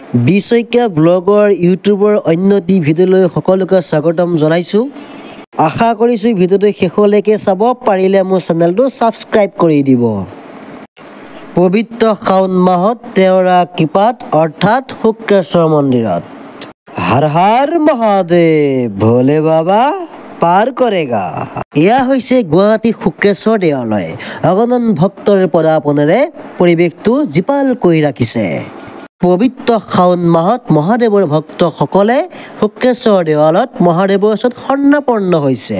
বিশইকীয়া ব্লগৰ ইউটিউবৰ অন্য টি ভিডিঅ'লৈ সকলোকে স্বাগতম জনাইছোঁ। আশা কৰিছোঁ ভিডিঅ'টো শেষলৈকে চাব, পাৰিলে মোৰ চেনেলটো ছাবস্ক্ৰাইব কৰি দিব। পবিত্ৰ শাওণ মাহত তেওৰা কৃপাত অৰ্থাৎ শুক্ৰেশ্বৰ মন্দিৰত হৰ হৰ মহাদেৱ ভোলে বাবা পাৰ কৰেগা। এয়া হৈছে গুৱাহাটী শুক্ৰেশ্বৰ দেৱালয়। অগণন ভক্তৰ পদাৰ্পণেৰে পৰিৱেশটো জীপাল কৰি ৰাখিছে। পবিত্ৰ শাওণ মাহত মহাদেৱৰ ভক্তসকলে শুক্ৰেশ্বৰ দেৱালয়ত মহাদেৱৰ ওচৰত সন্নাপন্ন হৈছে।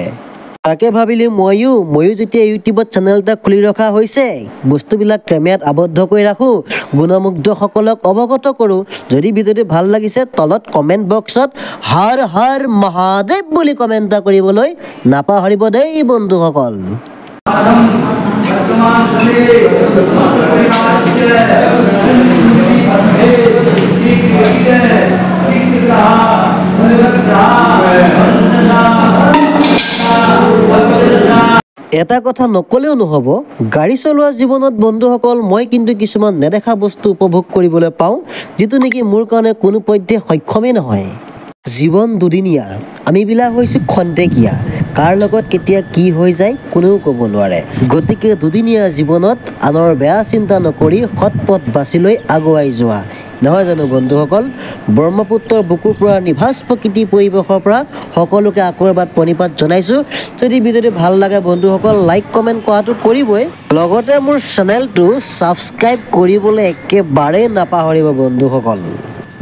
তাকে ভাবিলোঁ ময়ো যেতিয়া ইউটিউবত চেনেল এটা খুলি ৰখা হৈছে, বস্তুবিলাক কেমেৰাত আবদ্ধ কৰি ৰাখোঁ, গুণমুগ্ধসকলক অৱগত কৰোঁ। যদি ভিডিঅ'টো ভাল লাগিছে তলত কমেণ্ট বক্সত হৰ হৰ মহাদেৱ বুলি কমেণ্ট এটা কৰিবলৈ নাপাহৰিব দেই বন্ধুসকল। এটা কথা নকলেও নহ'ব, গাড়ী চলোৱা জীৱনত বন্ধুসকল মই কিন্তু কিছুমান নেদেখা বস্তু উপভোগ কৰিবলৈ পাওঁ, যিটো নেকি মোৰ কাৰণে কোনোপধ্যে সক্ষমেই নহয়। জীৱন দুদিনীয়া, আমিবিলাক হৈছোঁ খন্তেকীয়া। কাৰ লগত কেতিয়া কি হৈ যায় কোনেও ক'ব নোৱাৰে। গতিকে দুদিনীয়া জীৱনত আনৰ বেয়া চিন্তা নকৰি সৎ পথ বাছি লৈ আগুৱাই যোৱা, নহয় জানো বন্ধুসকল? ব্ৰহ্মপুত্ৰৰ বুকুৰ পৰা নিভাঁজ প্ৰকৃতি পৰিৱেশৰ পৰা সকলোকে আকৌ এবাৰ প্ৰণিপাত জনাইছোঁ। যদি ভিডিঅ'টো ভাল লাগে বন্ধুসকল লাইক কমেণ্ট কৰাটো কৰিবই, লগতে মোৰ চেনেলটো ছাবস্ক্ৰাইব কৰিবলৈ একেবাৰেই নাপাহৰিব বন্ধুসকল।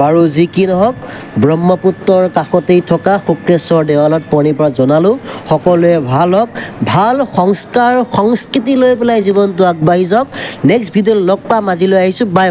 বাৰু যি কি নহওক, ব্ৰহ্মপুত্ৰৰ কাষতেই থকা শুক্ৰেশ্বৰ দেৱালয়ত প্ৰণিপাত জনালোঁ। সকলোৱে ভাল হওক, ভাল সংস্কাৰ সংস্কৃতি লৈ পেলাই জীৱনটো আগবাঢ়ি যাওক। নেক্সট ভিডিঅ'ত লগ পাম, আজিলৈ আহিছোঁ, বাই।